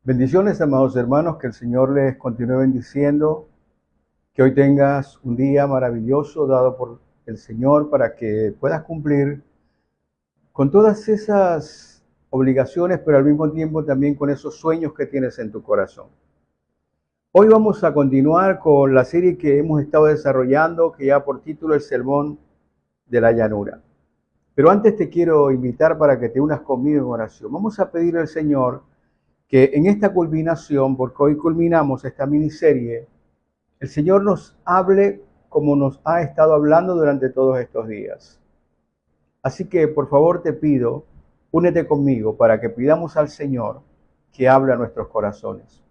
Bendiciones, amados hermanos, que el Señor les continúe bendiciendo, que hoy tengas un día maravilloso dado por el Señor para que puedas cumplir con todas esas obligaciones, pero al mismo tiempo también con esos sueños que tienes en tu corazón. Hoy vamos a continuar con la serie que hemos estado desarrollando, que ya por título El Sermón de la Llanura. Pero antes te quiero invitar para que te unas conmigo en oración. Vamos a pedirle al Señor que en esta culminación, porque hoy culminamos esta miniserie, el Señor nos hable como nos ha estado hablando durante todos estos días. Así que por favor te pido, únete conmigo para que pidamos al Señor que hable a nuestros corazones.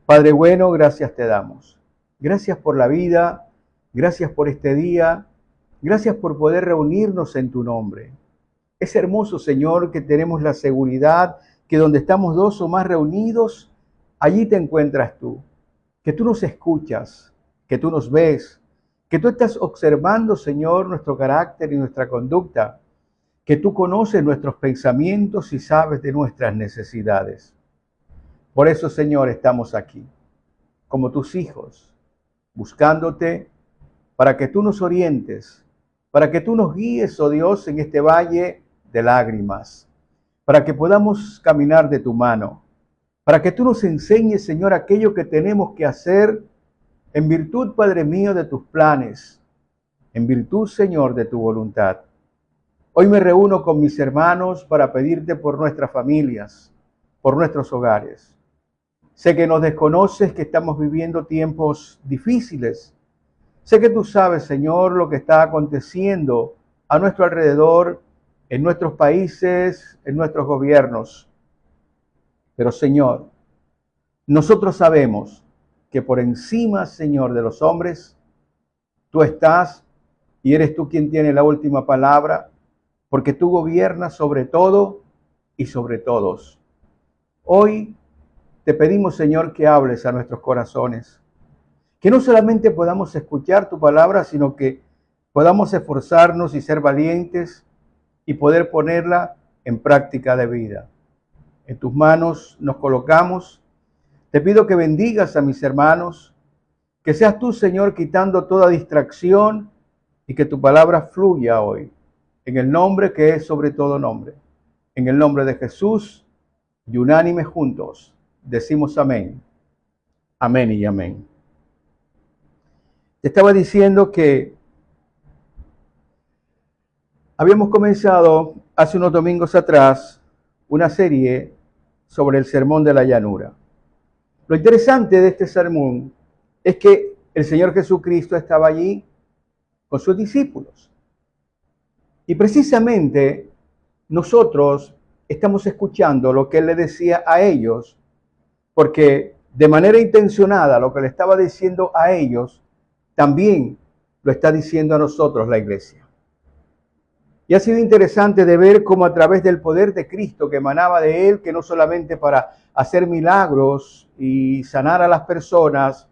Padre bueno, gracias te damos. Gracias por la vida, gracias por este día, gracias por poder reunirnos en tu nombre. Es hermoso, Señor, que tenemos la seguridad que donde estamos dos o más reunidos, allí te encuentras tú, que tú nos escuchas, que tú nos ves, que tú estás observando, Señor, nuestro carácter y nuestra conducta, que tú conoces nuestros pensamientos y sabes de nuestras necesidades. Por eso, Señor, estamos aquí, como tus hijos, buscándote para que tú nos orientes, para que tú nos guíes, oh Dios, en este valle de lágrimas, para que podamos caminar de tu mano, para que tú nos enseñes, Señor, aquello que tenemos que hacer en virtud, Padre mío, de tus planes, en virtud, Señor, de tu voluntad. Hoy me reúno con mis hermanos para pedirte por nuestras familias, por nuestros hogares. Sé que nos desconoces, que estamos viviendo tiempos difíciles. Sé que tú sabes, Señor, lo que está aconteciendo a nuestro alrededor, en nuestros países, en nuestros gobiernos. Pero, Señor, nosotros sabemos que por encima, Señor, de los hombres, tú estás y eres tú quien tiene la última palabra, porque tú gobiernas sobre todo y sobre todos. Hoy te pedimos, Señor, que hables a nuestros corazones, que no solamente podamos escuchar tu palabra, sino que podamos esforzarnos y ser valientes y poder ponerla en práctica de vida. En tus manos nos colocamos. Te pido que bendigas a mis hermanos, que seas tú, Señor, quitando toda distracción y que tu palabra fluya hoy, en el nombre que es sobre todo nombre. En el nombre de Jesús y unánime juntos, decimos amén. Amén y amén. Te estaba diciendo que habíamos comenzado hace unos domingos atrás una serie sobre el Sermón de la Llanura. Lo interesante de este sermón es que el Señor Jesucristo estaba allí con sus discípulos. Y precisamente nosotros estamos escuchando lo que Él le decía a ellos, porque de manera intencionada lo que le estaba diciendo a ellos, también lo está diciendo a nosotros la iglesia. Y ha sido interesante de ver cómo a través del poder de Cristo que emanaba de Él, que no solamente para hacer milagros y sanar a las personas,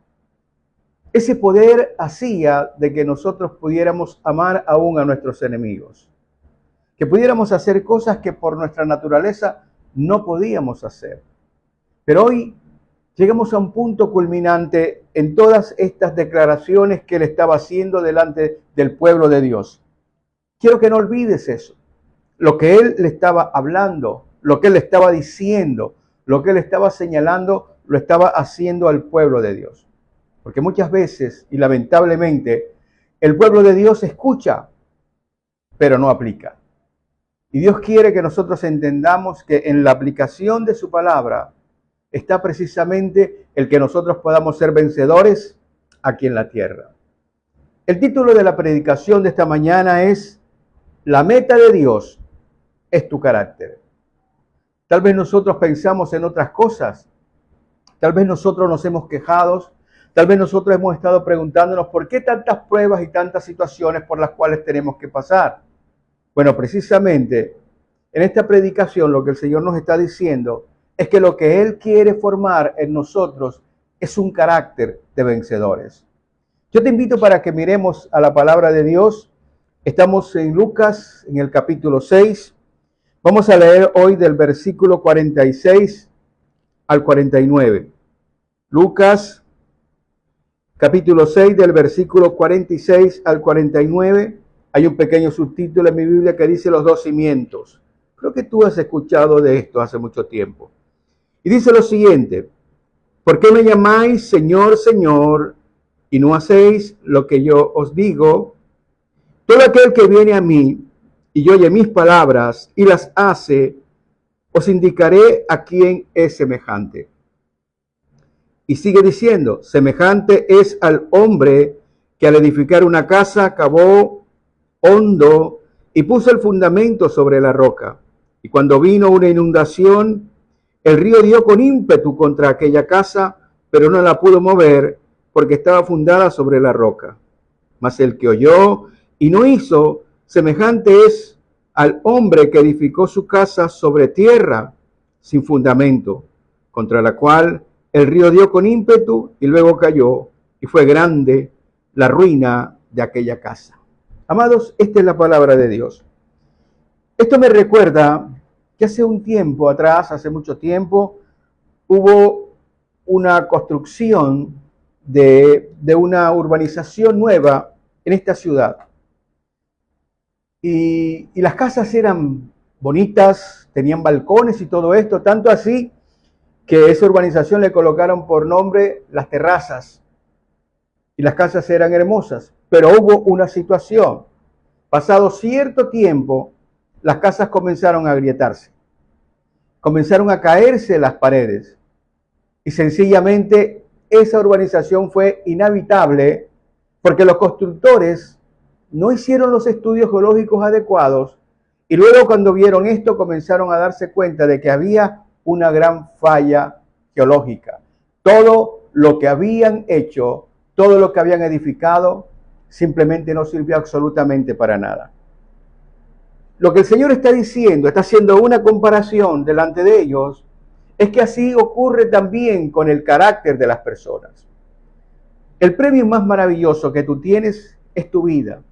ese poder hacía de que nosotros pudiéramos amar aún a nuestros enemigos, que pudiéramos hacer cosas que por nuestra naturaleza no podíamos hacer. Pero hoy llegamos a un punto culminante en todas estas declaraciones que Él estaba haciendo delante del pueblo de Dios. Quiero que no olvides eso, lo que Él le estaba hablando, lo que Él le estaba diciendo, lo que Él estaba señalando, lo estaba haciendo al pueblo de Dios. Porque muchas veces, y lamentablemente, el pueblo de Dios escucha, pero no aplica. Y Dios quiere que nosotros entendamos que en la aplicación de su palabra está precisamente el que nosotros podamos ser vencedores aquí en la tierra. El título de la predicación de esta mañana es La meta de Dios es tu carácter. Tal vez nosotros pensamos en otras cosas. Tal vez nosotros nos hemos quejado. Tal vez nosotros hemos estado preguntándonos por qué tantas pruebas y tantas situaciones por las cuales tenemos que pasar. Bueno, precisamente en esta predicación lo que el Señor nos está diciendo es que lo que Él quiere formar en nosotros es un carácter de vencedores. Yo te invito para que miremos a la palabra de Dios. Estamos en Lucas, en el capítulo 6. Vamos a leer hoy del versículo 46 al 49. Lucas capítulo 6 del versículo 46 al 49. Hay un pequeño subtítulo en mi Biblia que dice los dos cimientos. Creo que tú has escuchado de esto hace mucho tiempo. Y dice lo siguiente: ¿por qué me llamáis Señor, Señor, y no hacéis lo que yo os digo? Todo aquel que viene a mí y oye mis palabras y las hace, os indicaré a quién es semejante. Y sigue diciendo, semejante es al hombre que al edificar una casa cavó hondo y puso el fundamento sobre la roca. Y cuando vino una inundación, el río dio con ímpetu contra aquella casa, pero no la pudo mover porque estaba fundada sobre la roca. Mas el que oyó y no hizo, semejante es al hombre que edificó su casa sobre tierra sin fundamento, contra la cual el río dio con ímpetu y luego cayó, y fue grande la ruina de aquella casa. Amados, esta es la palabra de Dios. Esto me recuerda que hace un tiempo atrás, hace mucho tiempo, hubo una construcción de una urbanización nueva en esta ciudad. Y las casas eran bonitas, tenían balcones y todo esto, tanto así que esa urbanización le colocaron por nombre Las Terrazas. Y las casas eran hermosas, pero hubo una situación. Pasado cierto tiempo, las casas comenzaron a agrietarse. Comenzaron a caerse las paredes. Y sencillamente esa urbanización fue inhabitable porque los constructores no hicieron los estudios geológicos adecuados y luego cuando vieron esto comenzaron a darse cuenta de que había una gran falla geológica. Todo lo que habían hecho, todo lo que habían edificado, simplemente no sirvió absolutamente para nada. Lo que el Señor está diciendo, está haciendo una comparación delante de ellos, es que así ocurre también con el carácter de las personas. El premio más maravilloso que tú tienes es tu vida.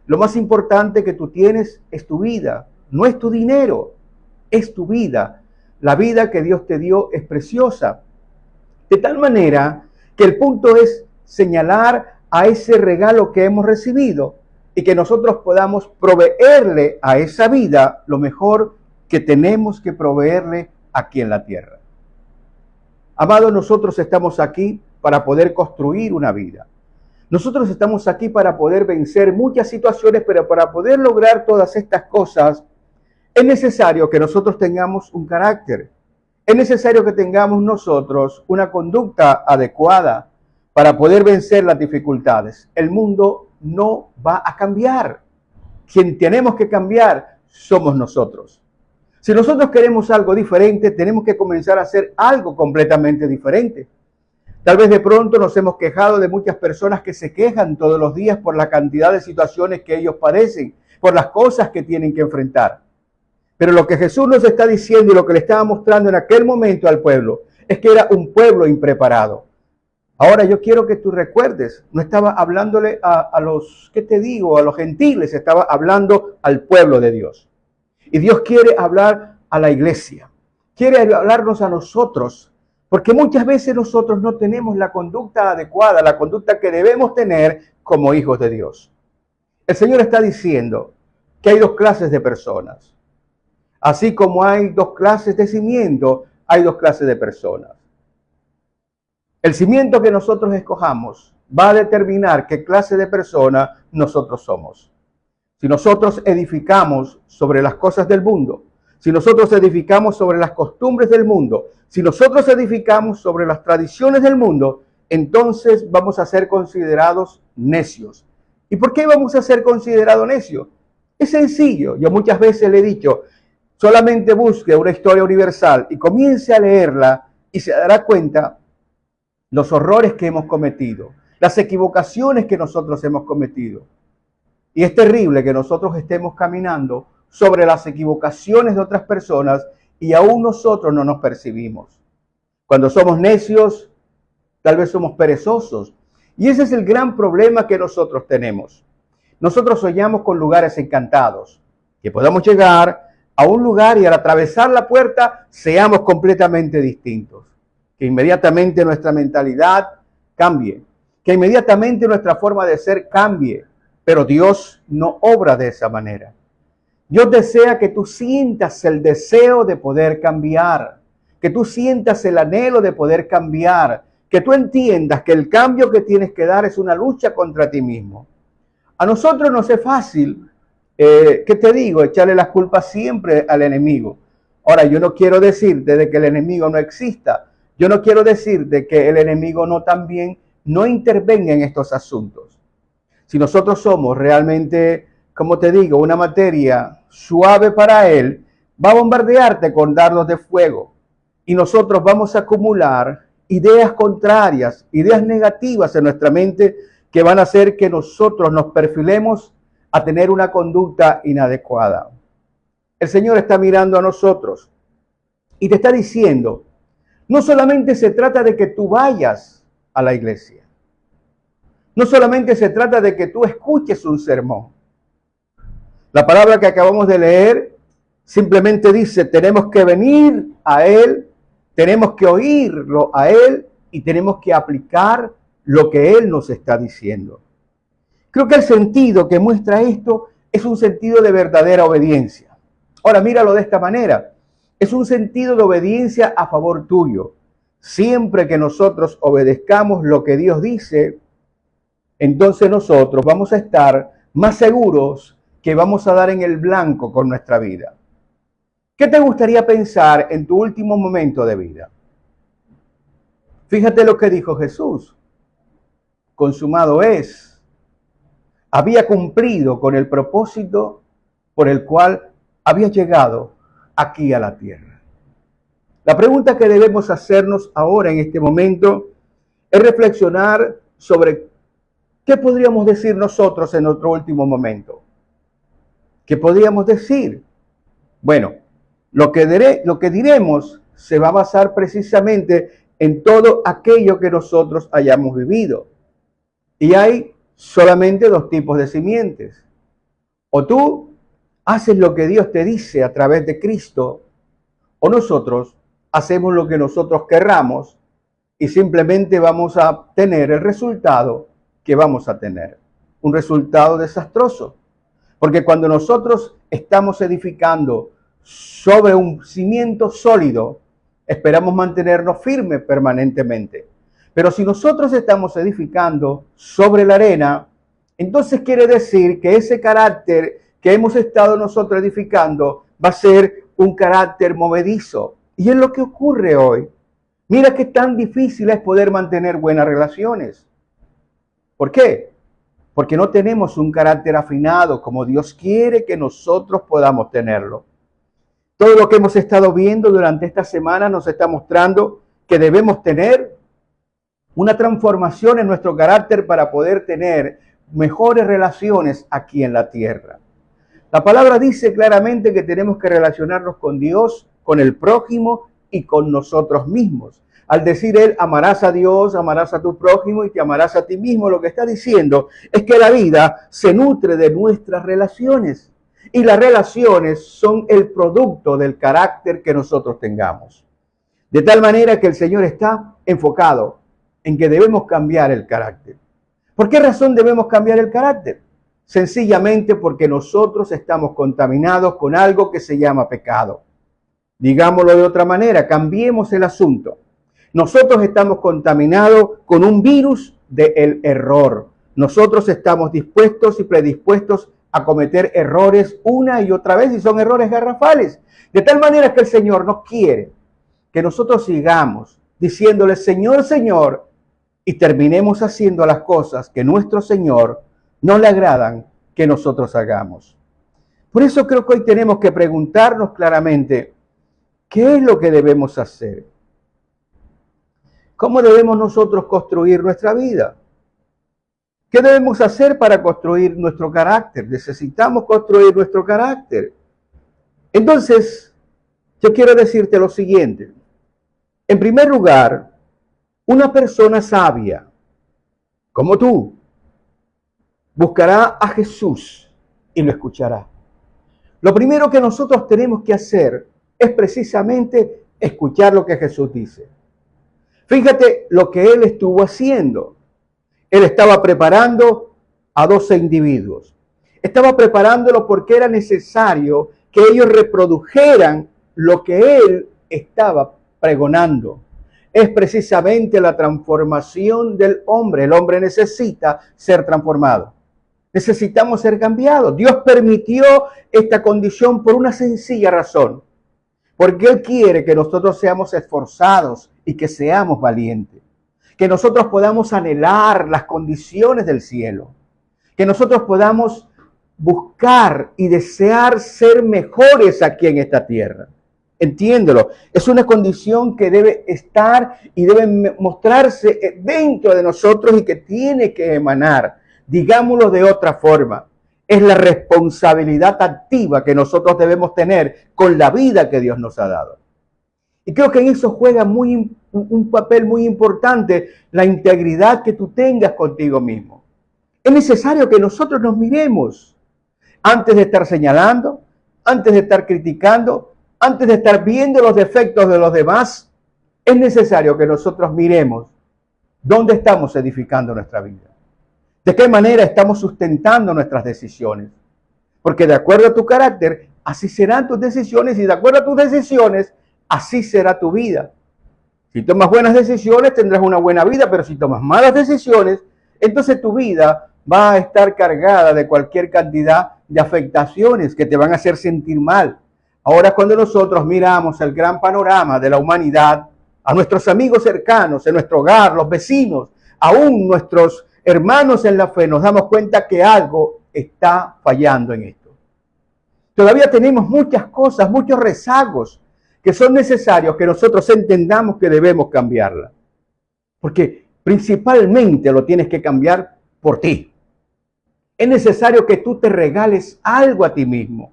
Lo más importante que tú tienes es tu vida, no es tu dinero, es tu vida. La vida que Dios te dio es preciosa. De tal manera que el punto es señalar a ese regalo que hemos recibido y que nosotros podamos proveerle a esa vida lo mejor que tenemos que proveerle aquí en la tierra. Amados, nosotros estamos aquí para poder construir una vida. Nosotros estamos aquí para poder vencer muchas situaciones, pero para poder lograr todas estas cosas es necesario que nosotros tengamos un carácter. Es necesario que tengamos nosotros una conducta adecuada para poder vencer las dificultades. El mundo no va a cambiar. Quien tenemos que cambiar somos nosotros. Si nosotros queremos algo diferente, tenemos que comenzar a hacer algo completamente diferente. Tal vez de pronto nos hemos quejado de muchas personas que se quejan todos los días por la cantidad de situaciones que ellos padecen, por las cosas que tienen que enfrentar. Pero lo que Jesús nos está diciendo y lo que le estaba mostrando en aquel momento al pueblo es que era un pueblo impreparado. Ahora yo quiero que tú recuerdes, no estaba hablándole a los, ¿qué te digo? A los gentiles, estaba hablando al pueblo de Dios. Y Dios quiere hablar a la iglesia, quiere hablarnos a nosotros, porque muchas veces nosotros no tenemos la conducta adecuada, la conducta que debemos tener como hijos de Dios. El Señor está diciendo que hay dos clases de personas. Así como hay dos clases de cimiento, hay dos clases de personas. El cimiento que nosotros escojamos va a determinar qué clase de persona nosotros somos. Si nosotros edificamos sobre las cosas del mundo, si nosotros edificamos sobre las costumbres del mundo, si nosotros edificamos sobre las tradiciones del mundo, entonces vamos a ser considerados necios. ¿Y por qué vamos a ser considerados necios? Es sencillo. Yo muchas veces le he dicho, solamente busque una historia universal y comience a leerla y se dará cuenta los horrores que hemos cometido, las equivocaciones que nosotros hemos cometido. Y es terrible que nosotros estemos caminando sobre las equivocaciones de otras personas y aún nosotros no nos percibimos. Cuando somos necios, tal vez somos perezosos. Y ese es el gran problema que nosotros tenemos. Nosotros soñamos con lugares encantados, que podamos llegar a un lugar y al atravesar la puerta seamos completamente distintos. que inmediatamente nuestra mentalidad cambie, que inmediatamente nuestra forma de ser cambie, pero Dios no obra de esa manera. Dios desea que tú sientas el deseo de poder cambiar, que tú sientas el anhelo de poder cambiar, que tú entiendas que el cambio que tienes que dar es una lucha contra ti mismo. A nosotros nos es fácil, ¿qué te digo? Echarle las culpas siempre al enemigo. Ahora, yo no quiero decirte de que el enemigo no exista. Yo no quiero decir de que el enemigo no intervenga en estos asuntos. Si nosotros somos realmente, como te digo, una materia suave para él, va a bombardearte con dardos de fuego. Y nosotros vamos a acumular ideas contrarias, ideas negativas en nuestra mente que van a hacer que nosotros nos perfilemos a tener una conducta inadecuada. El Señor está mirando a nosotros y te está diciendo, no solamente se trata de que tú vayas a la iglesia, no solamente se trata de que tú escuches un sermón. La palabra que acabamos de leer simplemente dice, tenemos que venir a Él, tenemos que oírlo a Él y tenemos que aplicar lo que Él nos está diciendo. Creo que el sentido que muestra esto es un sentido de verdadera obediencia. Ahora, míralo de esta manera. Es un sentido de obediencia a favor tuyo. Siempre que nosotros obedezcamos lo que Dios dice, entonces nosotros vamos a estar más seguros que vamos a dar en el blanco con nuestra vida. ¿Qué te gustaría pensar en tu último momento de vida? Fíjate lo que dijo Jesús. Consumado es. Había cumplido con el propósito por el cual había llegado aquí a la tierra. La pregunta que debemos hacernos ahora en este momento es reflexionar sobre qué podríamos decir nosotros en nuestro último momento. ¿Qué podríamos decir? Bueno, lo que diremos se va a basar precisamente en todo aquello que nosotros hayamos vivido. Y hay solamente dos tipos de simientes. O tú haces lo que Dios te dice a través de Cristo, o nosotros hacemos lo que nosotros querramos y simplemente vamos a tener el resultado que vamos a tener. Un resultado desastroso. Porque cuando nosotros estamos edificando sobre un cimiento sólido, esperamos mantenernos firmes permanentemente. Pero si nosotros estamos edificando sobre la arena, entonces quiere decir que ese carácter que hemos estado nosotros edificando va a ser un carácter movedizo. Y es lo que ocurre hoy. Mira qué tan difícil es poder mantener buenas relaciones. ¿Por qué? Porque no tenemos un carácter afinado como Dios quiere que nosotros podamos tenerlo. Todo lo que hemos estado viendo durante esta semana nos está mostrando que debemos tener una transformación en nuestro carácter para poder tener mejores relaciones aquí en la tierra. La palabra dice claramente que tenemos que relacionarnos con Dios, con el prójimo y con nosotros mismos. Al decir él, amarás a Dios, amarás a tu prójimo y te amarás a ti mismo, lo que está diciendo es que la vida se nutre de nuestras relaciones. Y las relaciones son el producto del carácter que nosotros tengamos. De tal manera que el Señor está enfocado en que debemos cambiar el carácter. ¿Por qué razón debemos cambiar el carácter? Sencillamente porque nosotros estamos contaminados con algo que se llama pecado. Digámoslo de otra manera, cambiemos el asunto. Nosotros estamos contaminados con un virus del error. Nosotros estamos dispuestos y predispuestos a cometer errores una y otra vez y son errores garrafales. De tal manera que el Señor no quiere que nosotros sigamos diciéndole Señor, Señor, y terminemos haciendo las cosas que nuestro Señor no le agradan que nosotros hagamos. Por eso creo que hoy tenemos que preguntarnos claramente, ¿qué es lo que debemos hacer? ¿Cómo debemos nosotros construir nuestra vida? ¿Qué debemos hacer para construir nuestro carácter? Necesitamos construir nuestro carácter. Entonces, yo quiero decirte lo siguiente. En primer lugar, una persona sabia, como tú, buscará a Jesús y lo escuchará. Lo primero que nosotros tenemos que hacer es precisamente escuchar lo que Jesús dice. Fíjate lo que él estuvo haciendo. Él estaba preparando a 12 individuos. Estaba preparándolo porque era necesario que ellos reprodujeran lo que él estaba pregonando. Es precisamente la transformación del hombre. El hombre necesita ser transformado. Necesitamos ser cambiados. Dios permitió esta condición por una sencilla razón. Porque Él quiere que nosotros seamos esforzados y que seamos valientes. Que nosotros podamos anhelar las condiciones del cielo. Que nosotros podamos buscar y desear ser mejores aquí en esta tierra. Entiéndelo. Es una condición que debe estar y debe mostrarse dentro de nosotros y que tiene que emanar. Digámoslo de otra forma. Es la responsabilidad activa que nosotros debemos tener con la vida que Dios nos ha dado. Y creo que en eso juega un papel muy importante la integridad que tú tengas contigo mismo. Es necesario que nosotros nos miremos antes de estar señalando, antes de estar criticando, antes de estar viendo los defectos de los demás. Es necesario que nosotros miremos dónde estamos edificando nuestra vida. ¿De qué manera estamos sustentando nuestras decisiones? Porque de acuerdo a tu carácter, así serán tus decisiones, y de acuerdo a tus decisiones, así será tu vida. Si tomas buenas decisiones, tendrás una buena vida, pero si tomas malas decisiones, entonces tu vida va a estar cargada de cualquier cantidad de afectaciones que te van a hacer sentir mal. Ahora, cuando nosotros miramos el gran panorama de la humanidad, a nuestros amigos cercanos, en nuestro hogar, los vecinos, aún nuestros hermanos en la fe, nos damos cuenta que algo está fallando en esto. Todavía tenemos muchas cosas, muchos rezagos que son necesarios que nosotros entendamos que debemos cambiarla. Porque principalmente lo tienes que cambiar por ti. Es necesario que tú te regales algo a ti mismo.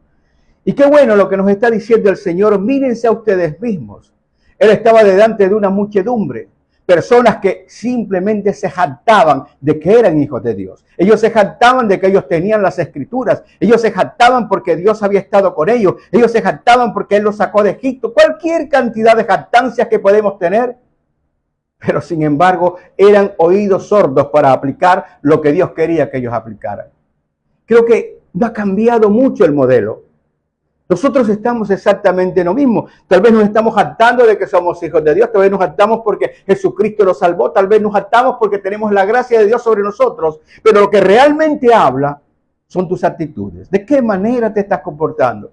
Y qué bueno lo que nos está diciendo el Señor. Mírense a ustedes mismos. Él estaba delante de una muchedumbre. Personas que simplemente se jactaban de que eran hijos de Dios. Ellos se jactaban de que ellos tenían las escrituras. Ellos se jactaban porque Dios había estado con ellos. Ellos se jactaban porque Él los sacó de Egipto. Cualquier cantidad de jactancias que podemos tener. Pero sin embargo, eran oídos sordos para aplicar lo que Dios quería que ellos aplicaran. Creo que no ha cambiado mucho el modelo. Nosotros estamos exactamente en lo mismo. Tal vez nos estamos jactando de que somos hijos de Dios. Tal vez nos jactamos porque Jesucristo nos salvó. Tal vez nos jactamos porque tenemos la gracia de Dios sobre nosotros. Pero lo que realmente habla son tus actitudes. ¿De qué manera te estás comportando?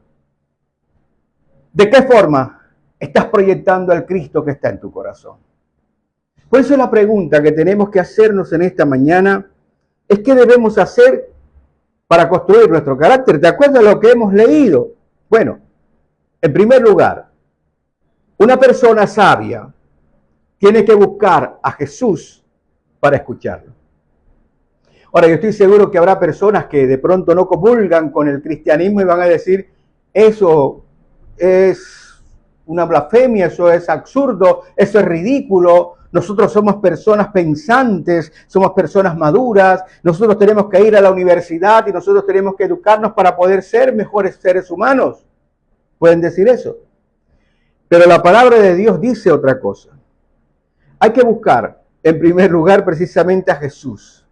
¿De qué forma estás proyectando al Cristo que está en tu corazón? Por eso la pregunta que tenemos que hacernos en esta mañana es ¿qué debemos hacer para construir nuestro carácter? ¿Te acuerdas de lo que hemos leído? Bueno, en primer lugar, una persona sabia tiene que buscar a Jesús para escucharlo. Ahora, yo estoy seguro que habrá personas que de pronto no comulgan con el cristianismo y van a decir, eso es una blasfemia, eso es absurdo, eso es ridículo. Nosotros somos personas pensantes, somos personas maduras, nosotros tenemos que ir a la universidad y nosotros tenemos que educarnos para poder ser mejores seres humanos. Pueden decir eso. Pero la palabra de Dios dice otra cosa. Hay que buscar, en primer lugar, precisamente a Jesús.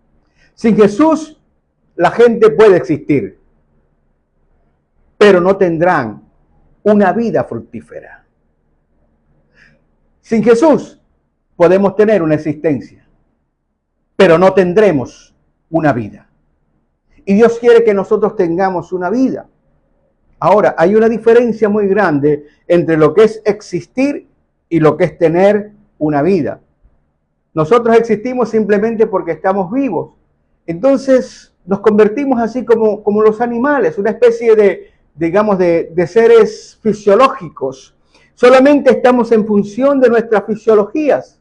Sin Jesús, la gente puede existir, pero no tendrán una vida fructífera. Sin Jesús, podemos tener una existencia, pero no tendremos una vida. Y Dios quiere que nosotros tengamos una vida. Ahora, hay una diferencia muy grande entre lo que es existir y lo que es tener una vida. Nosotros existimos simplemente porque estamos vivos. Entonces, nos convertimos así como los animales, una especie de seres fisiológicos. Solamente estamos en función de nuestras fisiologías.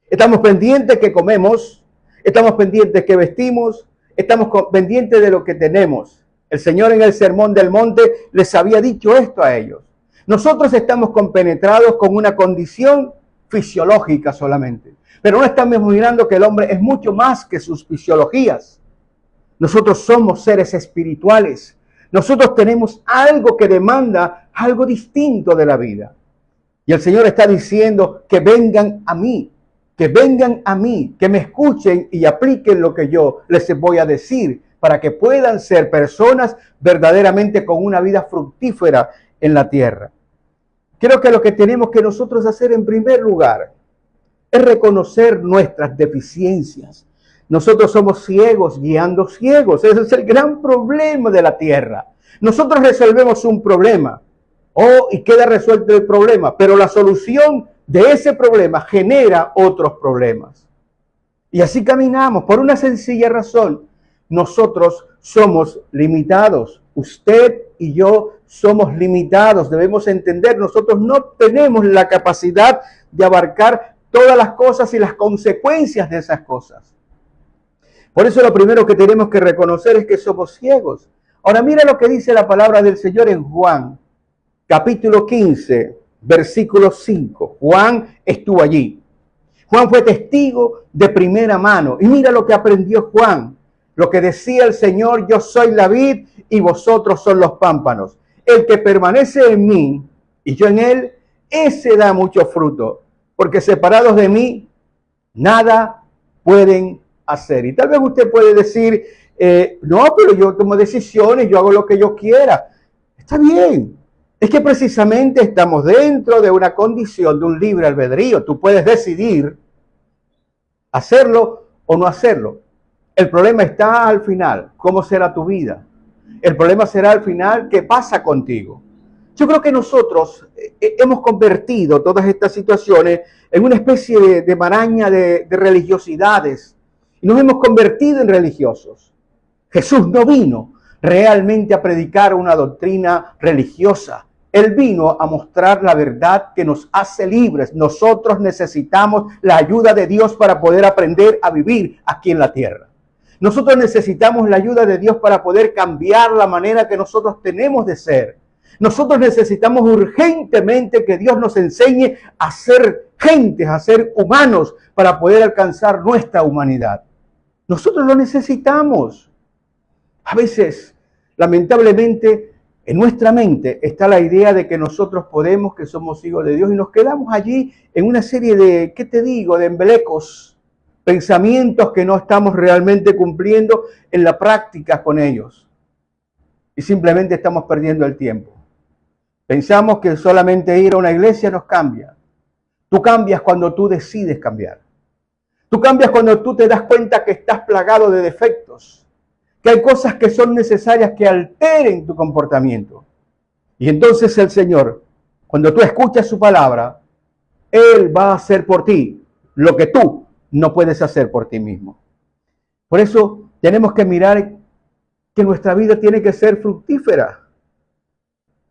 Estamos pendientes que comemos, estamos pendientes que vestimos, estamos pendientes de lo que tenemos. El Señor en el Sermón del Monte les había dicho esto a ellos. Nosotros estamos compenetrados con una condición fisiológica solamente. Pero no estamos mirando que el hombre es mucho más que sus fisiologías. Nosotros somos seres espirituales. Nosotros tenemos algo que demanda algo distinto de la vida. Y el Señor está diciendo que vengan a mí. que vengan a mí, que me escuchen y apliquen lo que yo les voy a decir, para que puedan ser personas verdaderamente con una vida fructífera en la tierra. Creo que lo que tenemos que nosotros hacer en primer lugar es reconocer nuestras deficiencias. Nosotros somos ciegos guiando ciegos. Ese es el gran problema de la tierra. Nosotros resolvemos un problema y queda resuelto el problema, pero la solución de ese problema genera otros problemas. Y así caminamos por una sencilla razón. Nosotros somos limitados. Usted y yo somos limitados. Debemos entender, nosotros no tenemos la capacidad de abarcar todas las cosas y las consecuencias de esas cosas. Por eso lo primero que tenemos que reconocer es que somos ciegos. Ahora mira lo que dice la palabra del Señor en Juan, capítulo 15, versículo 5. Juan estuvo allí. Juan fue testigo de primera mano. Y mira lo que aprendió Juan. Lo que decía el Señor: yo soy la vid y vosotros son los pámpanos. El que permanece en mí y yo en él, ese da mucho fruto. Porque separados de mí, nada pueden hacer. Y tal vez usted puede decir, no, pero yo tomo decisiones, yo hago lo que yo quiera. Está bien. Es que precisamente estamos dentro de una condición de un libre albedrío. Tú puedes decidir hacerlo o no hacerlo. El problema está al final, ¿cómo será tu vida? El problema será al final, ¿qué pasa contigo? Yo creo que nosotros hemos convertido todas estas situaciones en una especie de maraña de religiosidades. Y nos hemos convertido en religiosos. Jesús no vino realmente a predicar una doctrina religiosa. Él vino a mostrar la verdad que nos hace libres. Nosotros necesitamos la ayuda de Dios para poder aprender a vivir aquí en la tierra. Nosotros necesitamos la ayuda de Dios para poder cambiar la manera que nosotros tenemos de ser. Nosotros necesitamos urgentemente que Dios nos enseñe a ser gentes, a ser humanos, para poder alcanzar nuestra humanidad. Nosotros lo necesitamos. A veces, lamentablemente, en nuestra mente está la idea de que nosotros podemos, que somos hijos de Dios, y nos quedamos allí en una serie de, ¿qué te digo?, de embelecos, pensamientos que no estamos realmente cumpliendo en la práctica con ellos. Y simplemente estamos perdiendo el tiempo. Pensamos que solamente ir a una iglesia nos cambia. Tú cambias cuando tú decides cambiar. Tú cambias cuando tú te das cuenta que estás plagado de defectos, que hay cosas que son necesarias que alteren tu comportamiento. Y entonces el Señor, cuando tú escuchas su palabra, Él va a hacer por ti lo que tú no puedes hacer por ti mismo. Por eso tenemos que mirar que nuestra vida tiene que ser fructífera.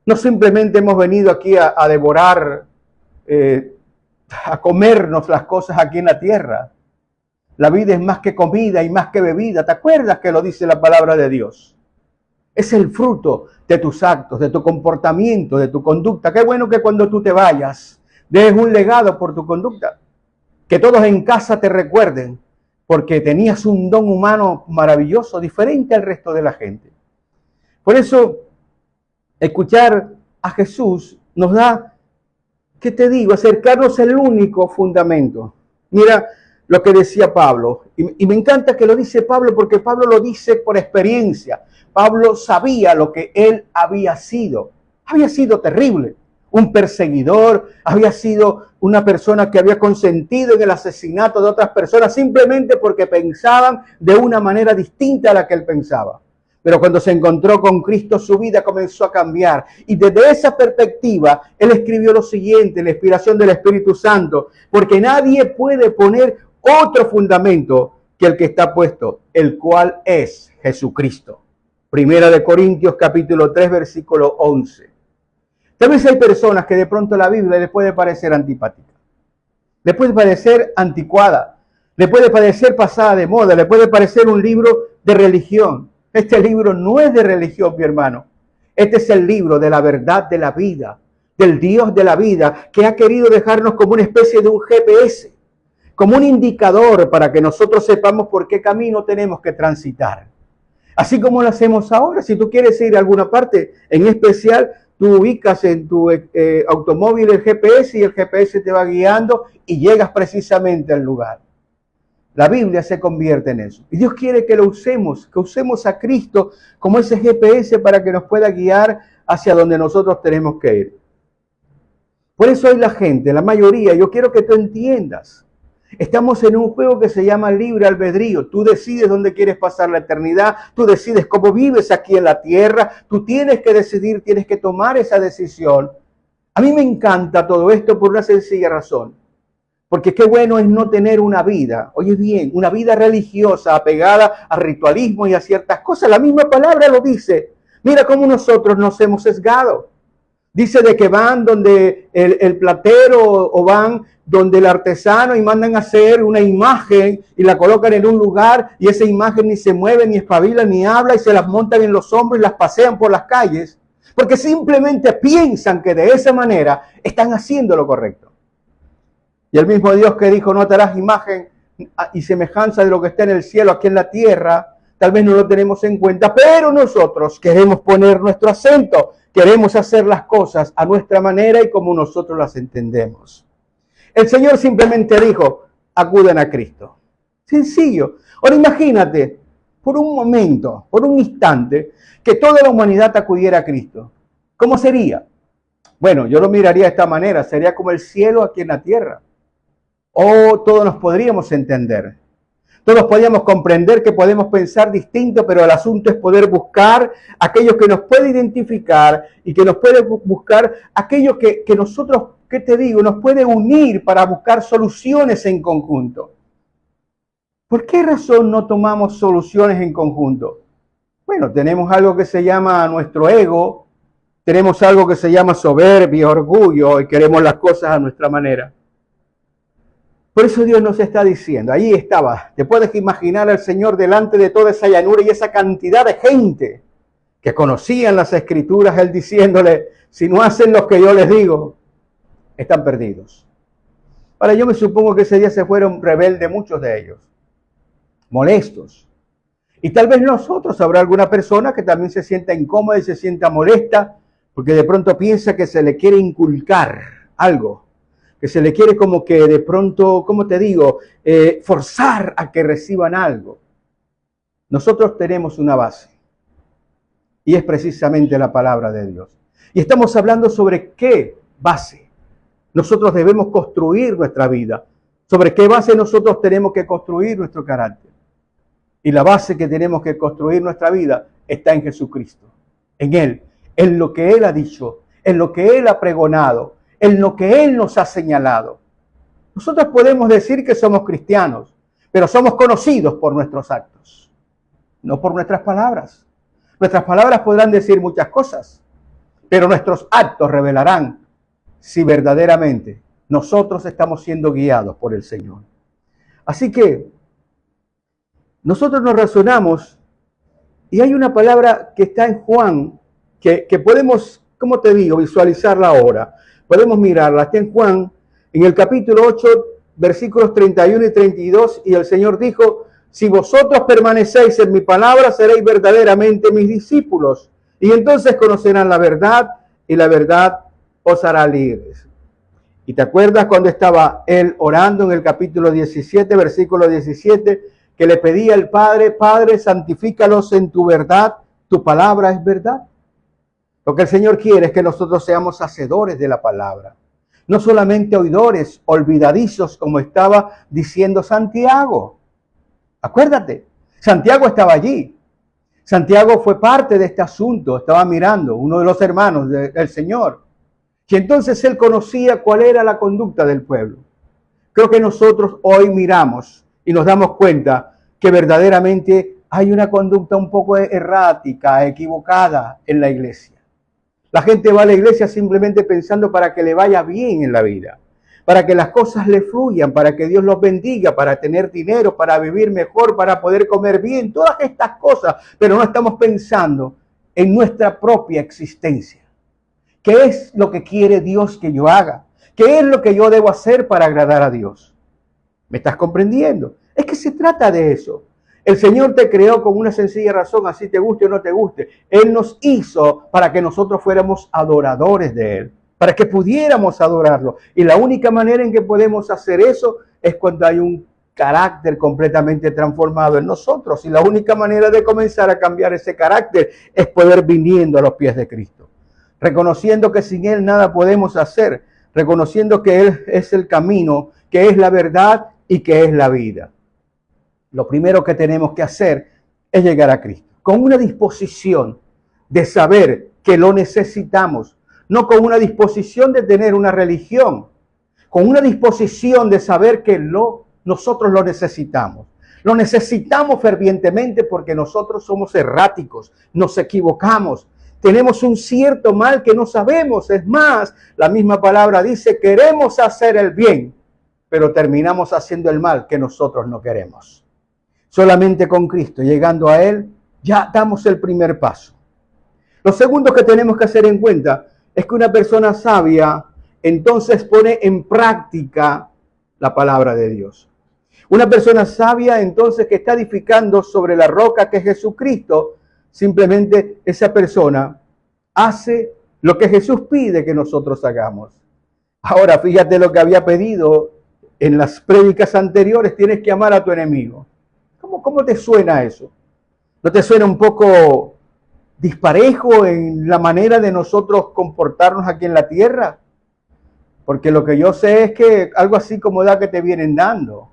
No simplemente hemos venido aquí a devorar, a comernos las cosas aquí en la tierra. La vida es más que comida y más que bebida. ¿Te acuerdas que lo dice la palabra de Dios? Es el fruto de tus actos, de tu comportamiento, de tu conducta. Qué bueno que cuando tú te vayas, dejes un legado por tu conducta. Que todos en casa te recuerden, porque tenías un don humano maravilloso, diferente al resto de la gente. Por eso, escuchar a Jesús nos da, ¿qué te digo?, acercarnos al único fundamento. Mira lo que decía Pablo, y me encanta que lo dice Pablo, porque Pablo lo dice por experiencia. Pablo sabía lo que él había sido terrible. Un perseguidor, había sido una persona que había consentido en el asesinato de otras personas simplemente porque pensaban de una manera distinta a la que él pensaba. Pero cuando se encontró con Cristo, su vida comenzó a cambiar. Y desde esa perspectiva, él escribió lo siguiente, la inspiración del Espíritu Santo, porque nadie puede poner otro fundamento que el que está puesto, el cual es Jesucristo. Primera de Corintios, capítulo 3, versículo 11. Tal vez hay personas que de pronto la Biblia les puede parecer antipática, le puede parecer anticuada, le puede parecer pasada de moda, le puede parecer un libro de religión. Este libro no es de religión, mi hermano. Este es el libro de la verdad de la vida, del Dios de la vida, que ha querido dejarnos como una especie de un GPS, como un indicador para que nosotros sepamos por qué camino tenemos que transitar. Así como lo hacemos ahora. Si tú quieres ir a alguna parte en especial, tú ubicas en tu automóvil el GPS y el GPS te va guiando y llegas precisamente al lugar. La Biblia se convierte en eso. Y Dios quiere que lo usemos, que usemos a Cristo como ese GPS para que nos pueda guiar hacia donde nosotros tenemos que ir. Por eso hoy la gente, la mayoría, yo quiero que tú entiendas, estamos en un juego que se llama libre albedrío. Tú decides dónde quieres pasar la eternidad, tú decides cómo vives aquí en la tierra, tú tienes que decidir, tienes que tomar esa decisión. A mí me encanta todo esto por una sencilla razón. Porque qué bueno es no tener una vida, oye bien, una vida religiosa apegada al ritualismo y a ciertas cosas. La misma palabra lo dice. Mira cómo nosotros nos hemos sesgado. Dice de que van donde el platero o van donde el artesano y mandan a hacer una imagen y la colocan en un lugar y esa imagen ni se mueve, ni espabila, ni habla y se las montan en los hombros y las pasean por las calles porque simplemente piensan que de esa manera están haciendo lo correcto. Y el mismo Dios que dijo, no te harás imagen y semejanza de lo que está en el cielo, aquí en la tierra, tal vez no lo tenemos en cuenta, pero nosotros queremos poner nuestro acento, queremos hacer las cosas a nuestra manera y como nosotros las entendemos. El Señor simplemente dijo, acuden a Cristo. Sencillo. Ahora imagínate, por un momento, por un instante, que toda la humanidad acudiera a Cristo. ¿Cómo sería? Bueno, yo lo miraría de esta manera, sería como el cielo aquí en la tierra. O todos nos podríamos entender. Todos podríamos comprender que podemos pensar distinto, pero el asunto es poder buscar aquello que nos puede identificar y que nos puede buscar aquello que nosotros, ¿qué te digo? Nos puede unir para buscar soluciones en conjunto. ¿Por qué razón no tomamos soluciones en conjunto? Bueno, tenemos algo que se llama nuestro ego, tenemos algo que se llama soberbia, orgullo y queremos las cosas a nuestra manera. Por eso Dios nos está diciendo, ahí estaba, te puedes imaginar al Señor delante de toda esa llanura y esa cantidad de gente que conocían las Escrituras, Él diciéndole, si no hacen lo que yo les digo, están perdidos. Ahora yo me supongo que ese día se fueron rebeldes muchos de ellos, molestos. Y tal vez nosotros habrá alguna persona que también se sienta incómoda y se sienta molesta porque de pronto piensa que se le quiere inculcar algo. Que se le quiere como que de pronto, ¿cómo te digo? Forzar a que reciban algo. Nosotros tenemos una base. Y es precisamente la palabra de Dios. Y estamos hablando sobre qué base nosotros debemos construir nuestra vida. Sobre qué base nosotros tenemos que construir nuestro carácter. Y la base que tenemos que construir nuestra vida está en Jesucristo. En Él. En lo que Él ha dicho. En lo que Él ha pregonado. En lo que Él nos ha señalado. Nosotros podemos decir que somos cristianos, pero somos conocidos por nuestros actos, no por nuestras palabras. Nuestras palabras podrán decir muchas cosas, pero nuestros actos revelarán si verdaderamente nosotros estamos siendo guiados por el Señor. Así que nosotros nos razonamos y hay una palabra que está en Juan que podemos, ¿cómo te digo?, visualizarla ahora. Podemos mirarla, está en Juan, en el capítulo 8, versículos 31 y 32, y el Señor dijo, si vosotros permanecéis en mi palabra, seréis verdaderamente mis discípulos, y entonces conocerán la verdad, y la verdad os hará libres. ¿Y te acuerdas cuando estaba él orando en el capítulo 17, versículo 17, que le pedía al Padre, Padre, santifícalos en tu verdad, tu palabra es verdad? Lo que el Señor quiere es que nosotros seamos hacedores de la palabra. No solamente oidores, olvidadizos, como estaba diciendo Santiago. Acuérdate, Santiago estaba allí. Santiago fue parte de este asunto, estaba mirando, uno de los hermanos del Señor. Y entonces él conocía cuál era la conducta del pueblo. Creo que nosotros hoy miramos y nos damos cuenta que verdaderamente hay una conducta un poco errática, equivocada en la iglesia. La gente va a la iglesia simplemente pensando para que le vaya bien en la vida, para que las cosas le fluyan, para que Dios los bendiga, para tener dinero, para vivir mejor, para poder comer bien, todas estas cosas, pero no estamos pensando en nuestra propia existencia. ¿Qué es lo que quiere Dios que yo haga? ¿Qué es lo que yo debo hacer para agradar a Dios? ¿Me estás comprendiendo? Es que se trata de eso. El Señor te creó con una sencilla razón, así te guste o no te guste. Él nos hizo para que nosotros fuéramos adoradores de Él, para que pudiéramos adorarlo. Y la única manera en que podemos hacer eso es cuando hay un carácter completamente transformado en nosotros. Y la única manera de comenzar a cambiar ese carácter es poder viniendo a los pies de Cristo, reconociendo que sin Él nada podemos hacer, reconociendo que Él es el camino, que es la verdad y que es la vida. Lo primero que tenemos que hacer es llegar a Cristo, con una disposición de saber que lo necesitamos, no con una disposición de tener una religión, con una disposición de saber que nosotros lo necesitamos. Lo necesitamos fervientemente porque nosotros somos erráticos, nos equivocamos, tenemos un cierto mal que no sabemos. Es más, la misma palabra dice, queremos hacer el bien, pero terminamos haciendo el mal que nosotros no queremos. Solamente con Cristo, llegando a Él, ya damos el primer paso. Lo segundo que tenemos que hacer en cuenta es que una persona sabia entonces pone en práctica la palabra de Dios. Una persona sabia entonces que está edificando sobre la roca que es Jesucristo, simplemente esa persona hace lo que Jesús pide que nosotros hagamos. Ahora, fíjate lo que había pedido en las prédicas anteriores, tienes que amar a tu enemigo. ¿Cómo te suena eso? ¿No te suena un poco disparejo en la manera de nosotros comportarnos aquí en la tierra? Porque lo que yo sé es que algo así como da que te vienen dando.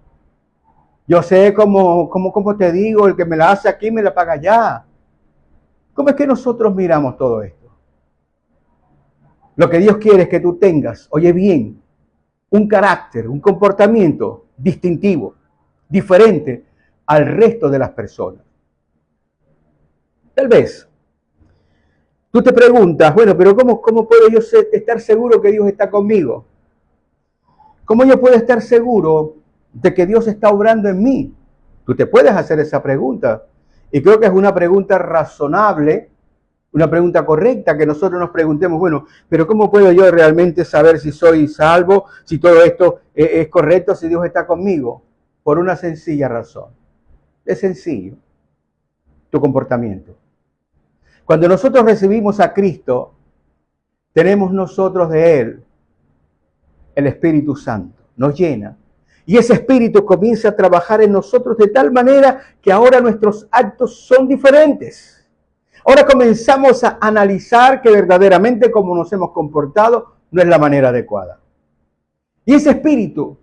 Yo sé como te digo, el que me la hace aquí me la paga allá. ¿Cómo es que nosotros miramos todo esto? Lo que Dios quiere es que tú tengas, oye bien, un carácter, un comportamiento distintivo, diferente al resto de las personas. Tal vez tú te preguntas, bueno, pero ¿cómo puedo yo estar seguro que Dios está conmigo? ¿Cómo yo puedo estar seguro de que Dios está obrando en mí? Tú te puedes hacer esa pregunta. Y creo que es una pregunta razonable, una pregunta correcta que nosotros nos preguntemos, bueno, pero ¿cómo puedo yo realmente saber si soy salvo, si todo esto es correcto, si Dios está conmigo? Por una sencilla razón. Es sencillo. Tu comportamiento. Cuando nosotros recibimos a Cristo, tenemos nosotros de Él el Espíritu Santo. Nos llena. Y ese Espíritu comienza a trabajar en nosotros de tal manera que ahora nuestros actos son diferentes. Ahora comenzamos a analizar que verdaderamente como nos hemos comportado no es la manera adecuada. Y ese Espíritu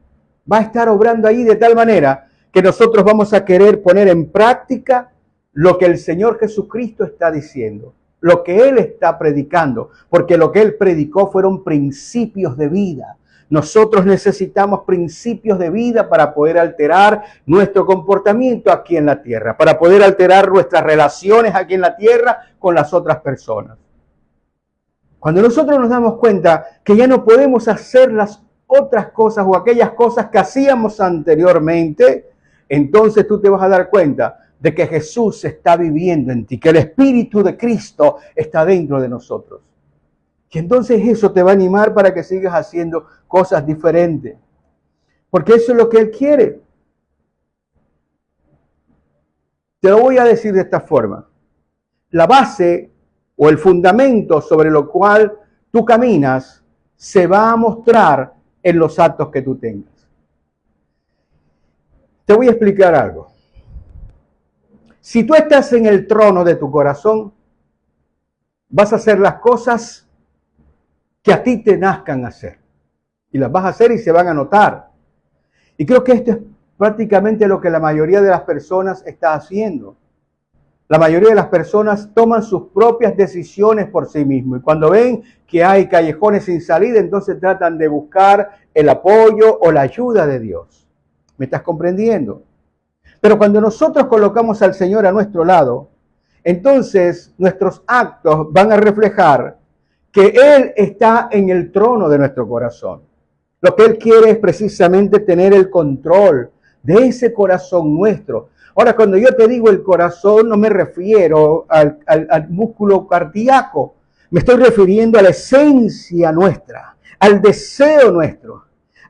va a estar obrando ahí de tal manera que nosotros vamos a querer poner en práctica lo que el Señor Jesucristo está diciendo, lo que Él está predicando, porque lo que Él predicó fueron principios de vida. Nosotros necesitamos principios de vida para poder alterar nuestro comportamiento aquí en la tierra, para poder alterar nuestras relaciones aquí en la tierra con las otras personas. Cuando nosotros nos damos cuenta que ya no podemos hacer las otras cosas o aquellas cosas que hacíamos anteriormente, entonces tú te vas a dar cuenta de que Jesús está viviendo en ti, que el Espíritu de Cristo está dentro de nosotros. Y entonces eso te va a animar para que sigas haciendo cosas diferentes. Porque eso es lo que Él quiere. Te lo voy a decir de esta forma. La base o el fundamento sobre lo cual tú caminas se va a mostrar en los actos que tú tengas. Te voy a explicar algo. Si tú estás en el trono de tu corazón, vas a hacer las cosas que a ti te nazcan hacer. Y las vas a hacer y se van a notar. Y creo que esto es prácticamente lo que la mayoría de las personas está haciendo. La mayoría de las personas toman sus propias decisiones por sí mismos. Y cuando ven que hay callejones sin salida, entonces tratan de buscar el apoyo o la ayuda de Dios. ¿Me estás comprendiendo? Pero cuando nosotros colocamos al Señor a nuestro lado, entonces nuestros actos van a reflejar que Él está en el trono de nuestro corazón. Lo que Él quiere es precisamente tener el control de ese corazón nuestro. Ahora, cuando yo te digo el corazón, no me refiero al músculo cardíaco. Me estoy refiriendo a la esencia nuestra, al deseo nuestro,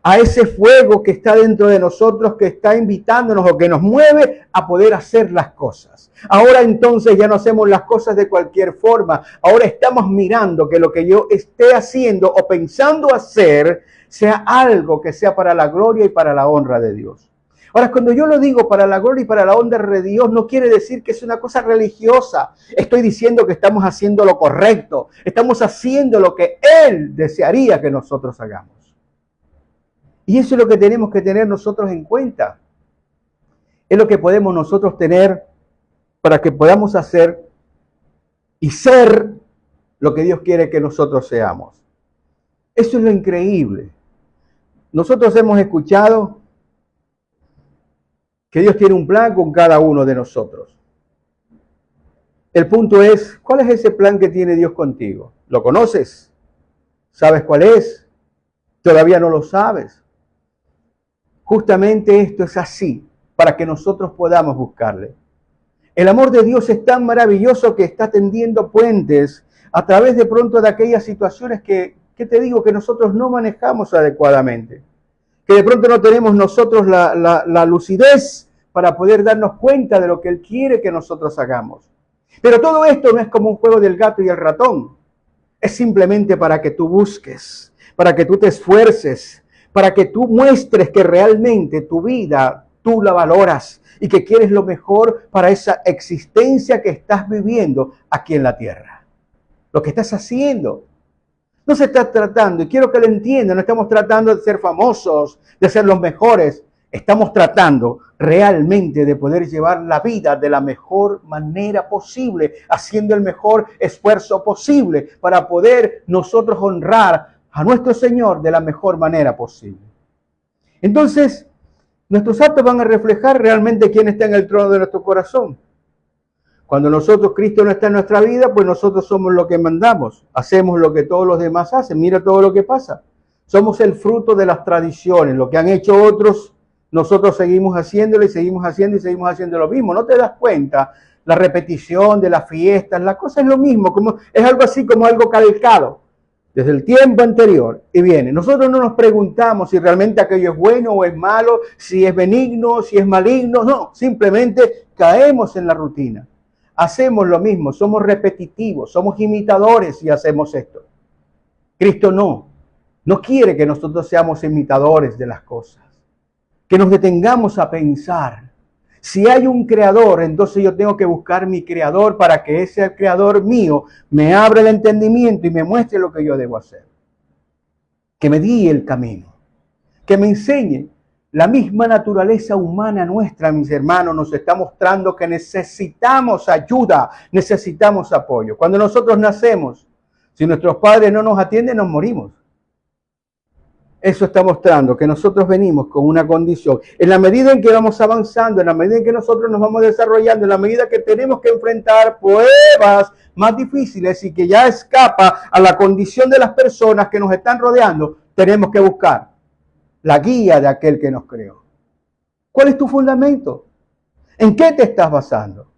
a ese fuego que está dentro de nosotros, que está invitándonos o que nos mueve a poder hacer las cosas. Ahora entonces ya no hacemos las cosas de cualquier forma. Ahora estamos mirando que lo que yo esté haciendo o pensando hacer sea algo que sea para la gloria y para la honra de Dios. Ahora, cuando yo lo digo para la gloria y para la honra de Dios, no quiere decir que es una cosa religiosa. Estoy diciendo que estamos haciendo lo correcto. Estamos haciendo lo que Él desearía que nosotros hagamos. Y eso es lo que tenemos que tener nosotros en cuenta. Es lo que podemos nosotros tener para que podamos hacer y ser lo que Dios quiere que nosotros seamos. Eso es lo increíble. Nosotros hemos escuchado que Dios tiene un plan con cada uno de nosotros. El punto es, ¿cuál es ese plan que tiene Dios contigo? ¿Lo conoces? ¿Sabes cuál es? ¿Todavía no lo sabes? Justamente esto es así, para que nosotros podamos buscarle. El amor de Dios es tan maravilloso que está tendiendo puentes a través de pronto de aquellas situaciones que te digo que nosotros no manejamos adecuadamente. Que de pronto no tenemos nosotros la lucidez para poder darnos cuenta de lo que Él quiere que nosotros hagamos. Pero todo esto no es como un juego del gato y el ratón. Es simplemente para que tú busques, para que tú te esfuerces, para que tú muestres que realmente tu vida, tú la valoras y que quieres lo mejor para esa existencia que estás viviendo aquí en la tierra. Lo que estás haciendo. No se está tratando, y quiero que lo entiendan, no estamos tratando de ser famosos, de ser los mejores. Estamos tratando realmente de poder llevar la vida de la mejor manera posible, haciendo el mejor esfuerzo posible para poder nosotros honrar a nuestro Señor de la mejor manera posible. Entonces, nuestros actos van a reflejar realmente quién está en el trono de nuestro corazón. Cuando Cristo no está en nuestra vida, pues nosotros somos lo que mandamos. Hacemos lo que todos los demás hacen. Mira todo lo que pasa. Somos el fruto de las tradiciones. Lo que han hecho otros, nosotros seguimos haciéndolo y seguimos haciendo y seguimos haciendo lo mismo. ¿No te das cuenta? La repetición de las fiestas, la cosa es lo mismo. Es algo así como algo calcado desde el tiempo anterior y viene. Nosotros no nos preguntamos si realmente aquello es bueno o es malo, si es benigno, si es maligno. No, simplemente caemos en la rutina. Hacemos lo mismo, somos repetitivos, somos imitadores y hacemos esto. Cristo no quiere que nosotros seamos imitadores de las cosas. Que nos detengamos a pensar. Si hay un creador, entonces yo tengo que buscar mi creador para que ese creador mío me abra el entendimiento y me muestre lo que yo debo hacer. Que me guíe el camino. Que me enseñe. La misma naturaleza humana nuestra, mis hermanos, nos está mostrando que necesitamos ayuda, necesitamos apoyo. Cuando nosotros nacemos, si nuestros padres no nos atienden, nos morimos. Eso está mostrando que nosotros venimos con una condición. En la medida en que vamos avanzando, en la medida en que nosotros nos vamos desarrollando, en la medida que tenemos que enfrentar pruebas más difíciles y que ya escapa a la condición de las personas que nos están rodeando, tenemos que buscar la guía de aquel que nos creó. ¿Cuál es tu fundamento? ¿En qué te estás basando?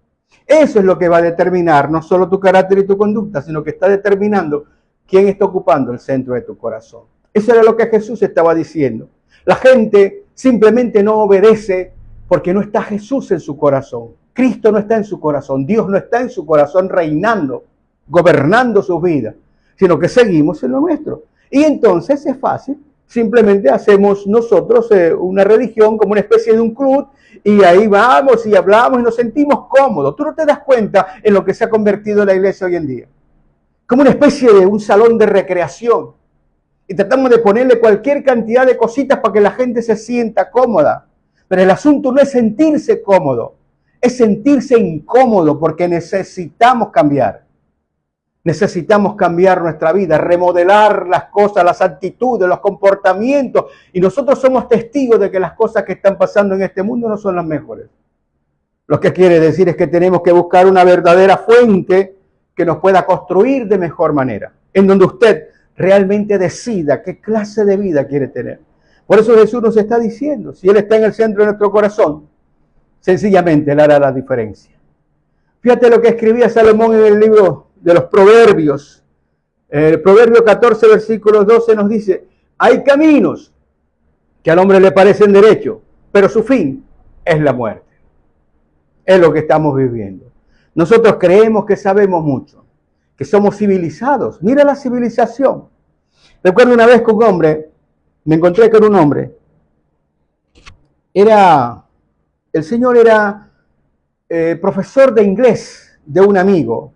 Eso es lo que va a determinar no solo tu carácter y tu conducta, sino que está determinando quién está ocupando el centro de tu corazón. Eso era lo que Jesús estaba diciendo. La gente simplemente no obedece porque no está Jesús en su corazón. Cristo no está en su corazón. Dios no está en su corazón reinando, gobernando su vida, sino que seguimos en lo nuestro. Y entonces es fácil. Simplemente hacemos nosotros una religión como una especie de un club y ahí vamos y hablamos y nos sentimos cómodos. Tú no te das cuenta en lo que se ha convertido la iglesia hoy en día. Como una especie de un salón de recreación. Y tratamos de ponerle cualquier cantidad de cositas para que la gente se sienta cómoda. Pero el asunto no es sentirse cómodo, es sentirse incómodo porque necesitamos cambiar. Necesitamos cambiar nuestra vida, remodelar las cosas, las actitudes, los comportamientos. Y nosotros somos testigos de que las cosas que están pasando en este mundo no son las mejores. Lo que quiere decir es que tenemos que buscar una verdadera fuente que nos pueda construir de mejor manera. En donde usted realmente decida qué clase de vida quiere tener. Por eso Jesús nos está diciendo, si Él está en el centro de nuestro corazón, sencillamente Él hará la diferencia. Fíjate lo que escribía Salomón en el libro de los Proverbios. El Proverbio 14, versículo 12 nos dice, hay caminos que al hombre le parecen derecho, pero su fin es la muerte. Es lo que estamos viviendo. Nosotros creemos que sabemos mucho, que somos civilizados. Mira la civilización. Recuerdo una vez que un hombre, me encontré con un hombre, el señor era profesor de inglés de un amigo.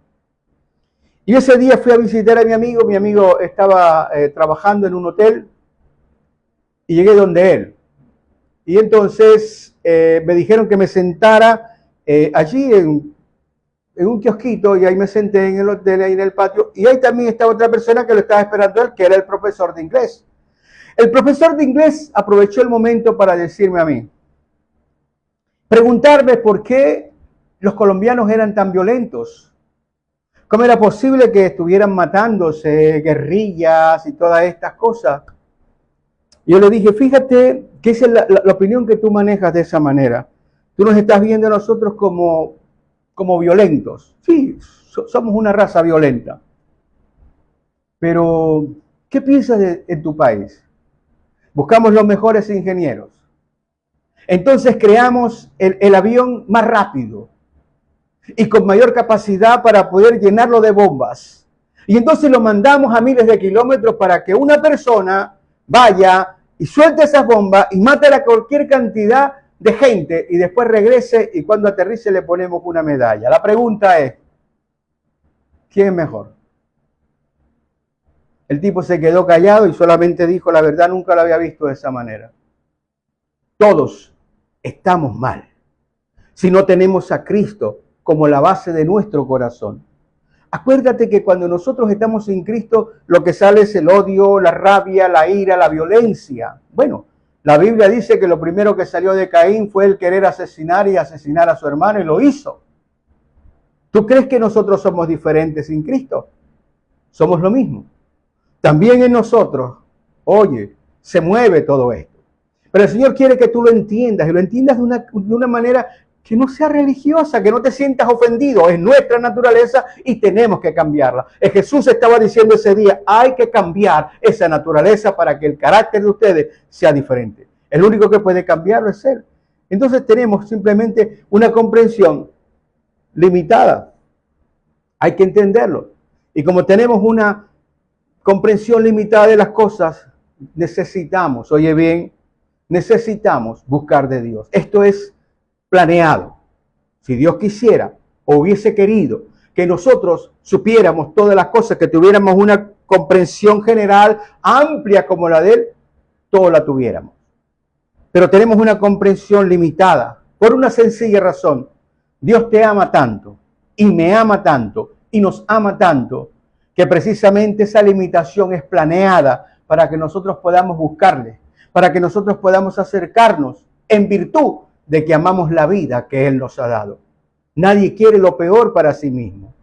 Y ese día fui a visitar a mi amigo estaba trabajando en un hotel y llegué donde él. Y entonces me dijeron que me sentara allí en un kiosquito y ahí me senté en el hotel, ahí en el patio. Y ahí también estaba otra persona que lo estaba esperando él, que era el profesor de inglés. El profesor de inglés aprovechó el momento para decirme a mí, preguntarme por qué los colombianos eran tan violentos. ¿Cómo era posible que estuvieran matándose, guerrillas y todas estas cosas? Yo le dije, fíjate que esa es la opinión que tú manejas de esa manera. Tú nos estás viendo a nosotros como violentos. Sí, somos una raza violenta. Pero, ¿qué piensas en tu país? Buscamos los mejores ingenieros. Entonces creamos el avión más rápido y con mayor capacidad para poder llenarlo de bombas. Y entonces lo mandamos a miles de kilómetros para que una persona vaya y suelte esas bombas y mate a cualquier cantidad de gente y después regrese y cuando aterrice le ponemos una medalla. La pregunta es, ¿quién es mejor? El tipo se quedó callado y solamente dijo, la verdad nunca lo había visto de esa manera. Todos estamos mal si no tenemos a Cristo como la base de nuestro corazón. Acuérdate que cuando nosotros estamos sin Cristo, lo que sale es el odio, la rabia, la ira, la violencia. Bueno, la Biblia dice que lo primero que salió de Caín fue el querer asesinar a su hermano y lo hizo. ¿Tú crees que nosotros somos diferentes sin Cristo? Somos lo mismo. También en nosotros, oye, se mueve todo esto. Pero el Señor quiere que tú lo entiendas y lo entiendas de una manera que no sea religiosa, que no te sientas ofendido. Es nuestra naturaleza y tenemos que cambiarla. Jesús estaba diciendo ese día, hay que cambiar esa naturaleza para que el carácter de ustedes sea diferente. El único que puede cambiarlo es Él. Entonces tenemos simplemente una comprensión limitada. Hay que entenderlo. Y como tenemos una comprensión limitada de las cosas, necesitamos, oye bien, necesitamos buscar de Dios. Esto es planeado. Si Dios quisiera o hubiese querido que nosotros supiéramos todas las cosas, que tuviéramos una comprensión general amplia como la de Él, todo la tuviéramos. Pero tenemos una comprensión limitada por una sencilla razón. Dios te ama tanto y me ama tanto y nos ama tanto que precisamente esa limitación es planeada para que nosotros podamos buscarle, para que nosotros podamos acercarnos en virtud de que amamos la vida que Él nos ha dado. Nadie quiere lo peor para sí mismo.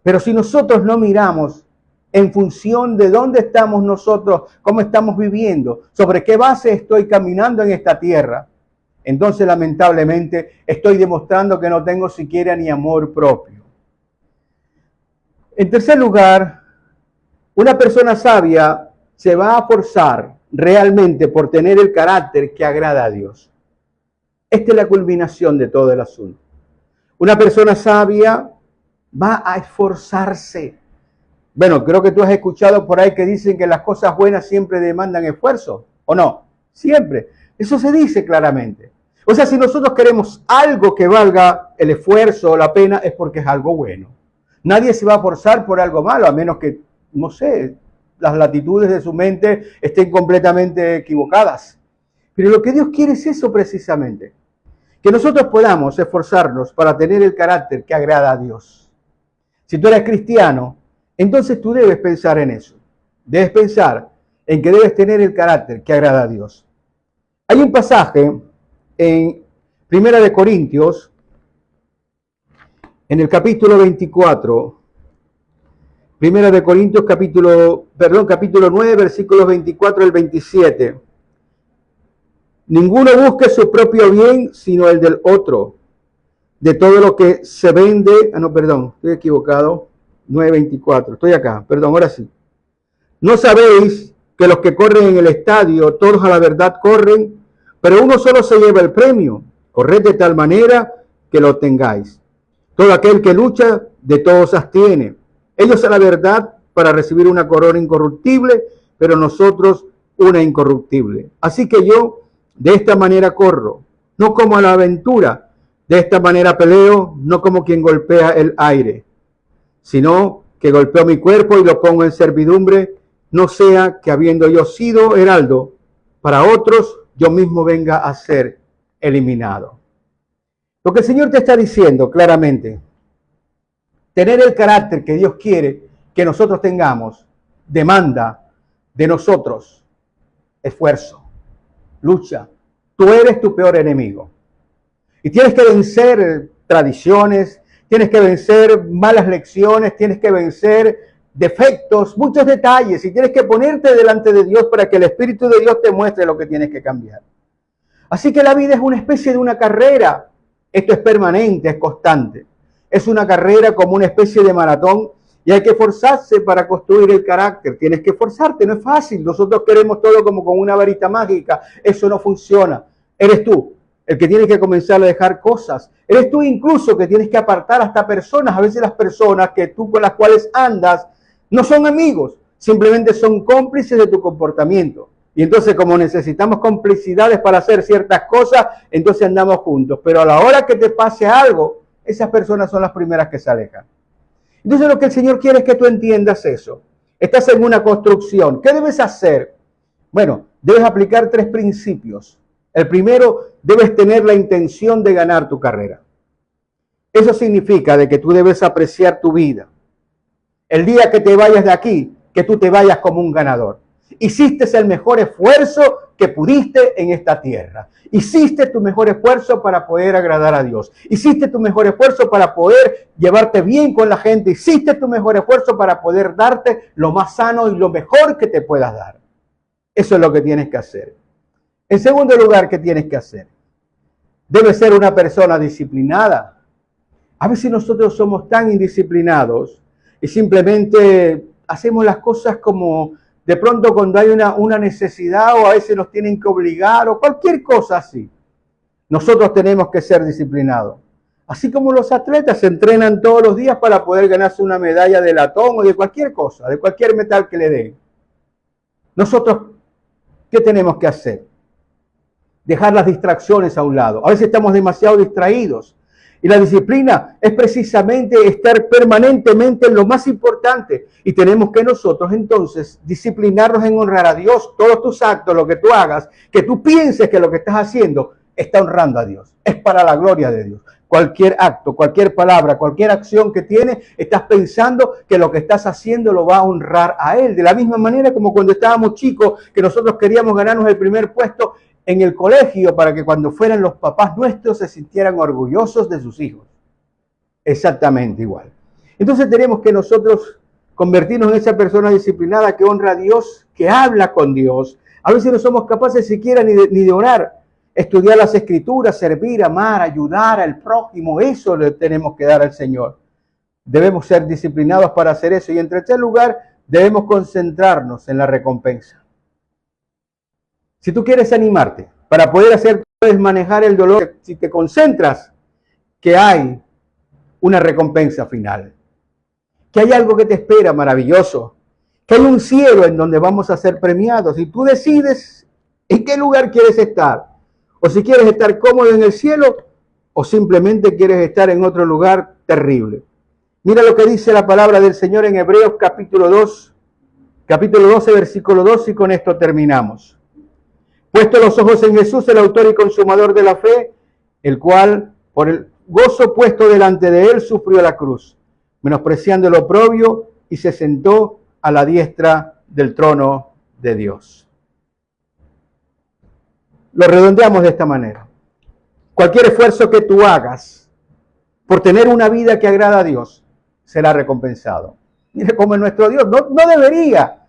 Pero si nosotros no miramos en función de dónde estamos nosotros, cómo estamos viviendo, sobre qué base estoy caminando en esta tierra, entonces lamentablemente estoy demostrando que no tengo siquiera ni amor propio. En tercer lugar, una persona sabia se va a forzar realmente por tener el carácter que agrada a Dios. Esta es la culminación de todo el asunto. Una persona sabia va a esforzarse. Bueno, creo que tú has escuchado por ahí que dicen que las cosas buenas siempre demandan esfuerzo, ¿o no? Siempre. Eso se dice claramente. O sea, si nosotros queremos algo que valga el esfuerzo o la pena, es porque es algo bueno. Nadie se va a forzar por algo malo, a menos que, no sé, las latitudes de su mente estén completamente equivocadas. Pero lo que Dios quiere es eso precisamente. Que nosotros podamos esforzarnos para tener el carácter que agrada a Dios. Si tú eres cristiano, entonces tú debes pensar en eso. Debes pensar en que debes tener el carácter que agrada a Dios. Hay un pasaje en 1 Corintios, en el capítulo 24, 1 Corintios capítulo 9, versículos 24 al 27. Ninguno busque su propio bien, sino el del otro. De todo lo que se vende, estoy equivocado, 9:24, estoy acá, perdón, ahora sí. ¿No sabéis que los que corren en el estadio, todos a la verdad corren, pero uno solo se lleva el premio. Corred de tal manera que lo tengáis. Todo aquel que lucha, de todos abstiene. Ellos a la verdad para recibir una corona incorruptible, pero nosotros una incorruptible. Así que yo de esta manera corro, no como a la aventura, de esta manera peleo, no como quien golpea el aire, sino que golpeo mi cuerpo y lo pongo en servidumbre, no sea que habiendo yo sido heraldo para otros, yo mismo venga a ser eliminado. Lo que el Señor te está diciendo claramente, tener el carácter que Dios quiere que nosotros tengamos, demanda de nosotros esfuerzo, lucha. Tú eres tu peor enemigo. Y tienes que vencer tradiciones, tienes que vencer malas lecciones, tienes que vencer defectos, muchos detalles, y tienes que ponerte delante de Dios para que el Espíritu de Dios te muestre lo que tienes que cambiar. Así que la vida es una especie de una carrera. Esto es permanente, es constante. Es una carrera como una especie de maratón y hay que esforzarse para construir el carácter. Tienes que esforzarte, no es fácil. Nosotros queremos todo como con una varita mágica. Eso no funciona. Eres tú el que tienes que comenzar a dejar cosas. Eres tú incluso que tienes que apartar hasta personas. A veces las personas que tú con las cuales andas no son amigos, simplemente son cómplices de tu comportamiento. Y entonces como necesitamos complicidades para hacer ciertas cosas, entonces andamos juntos. Pero a la hora que te pase algo, esas personas son las primeras que se alejan. Entonces lo que el Señor quiere es que tú entiendas eso. Estás en una construcción. ¿Qué debes hacer? Bueno, debes aplicar 3 principios. El primero, debes tener la intención de ganar tu carrera. Eso significa de que tú debes apreciar tu vida. El día que te vayas de aquí, que tú te vayas como un ganador. Hiciste el mejor esfuerzo que pudiste en esta tierra. Hiciste tu mejor esfuerzo para poder agradar a Dios. Hiciste tu mejor esfuerzo para poder llevarte bien con la gente. Hiciste tu mejor esfuerzo para poder darte lo más sano y lo mejor que te puedas dar. Eso es lo que tienes que hacer. En segundo lugar, ¿qué tienes que hacer? Debes ser una persona disciplinada. A veces nosotros somos tan indisciplinados y simplemente hacemos las cosas como de pronto cuando hay una necesidad o a veces nos tienen que obligar o cualquier cosa así. Nosotros tenemos que ser disciplinados. Así como los atletas se entrenan todos los días para poder ganarse una medalla de latón o de cualquier cosa, de cualquier metal que le den. Nosotros, ¿qué tenemos que hacer? Dejar las distracciones a un lado. A veces estamos demasiado distraídos. Y la disciplina es precisamente estar permanentemente en lo más importante. Y tenemos que nosotros entonces disciplinarnos en honrar a Dios. Todos tus actos, lo que tú hagas, que tú pienses que lo que estás haciendo está honrando a Dios. Es para la gloria de Dios. Cualquier acto, cualquier palabra, cualquier acción que tienes, estás pensando que lo que estás haciendo lo va a honrar a Él. De la misma manera como cuando estábamos chicos, que nosotros queríamos ganarnos el primer puesto en el colegio para que cuando fueran los papás nuestros se sintieran orgullosos de sus hijos. Exactamente igual. Entonces tenemos que nosotros convertirnos en esa persona disciplinada que honra a Dios, que habla con Dios. A veces no somos capaces siquiera ni de orar, estudiar las escrituras, servir, amar, ayudar al prójimo. Eso le tenemos que dar al Señor. Debemos ser disciplinados para hacer eso. Y en tercer lugar, debemos concentrarnos en la recompensa. Si tú quieres animarte para poder hacer, puedes manejar el dolor, si te concentras, que hay una recompensa final, que hay algo que te espera maravilloso, que hay un cielo en donde vamos a ser premiados. Y tú decides en qué lugar quieres estar, o si quieres estar cómodo en el cielo, o simplemente quieres estar en otro lugar terrible. Mira lo que dice la palabra del Señor en Hebreos capítulo 12, versículo 2, y con esto terminamos. Puesto los ojos en Jesús, el autor y consumador de la fe, el cual, por el gozo puesto delante de él, sufrió la cruz, menospreciando el oprobio, y se sentó a la diestra del trono de Dios. Lo redondeamos de esta manera. Cualquier esfuerzo que tú hagas por tener una vida que agrada a Dios, será recompensado. Mira cómo es nuestro Dios. No debería.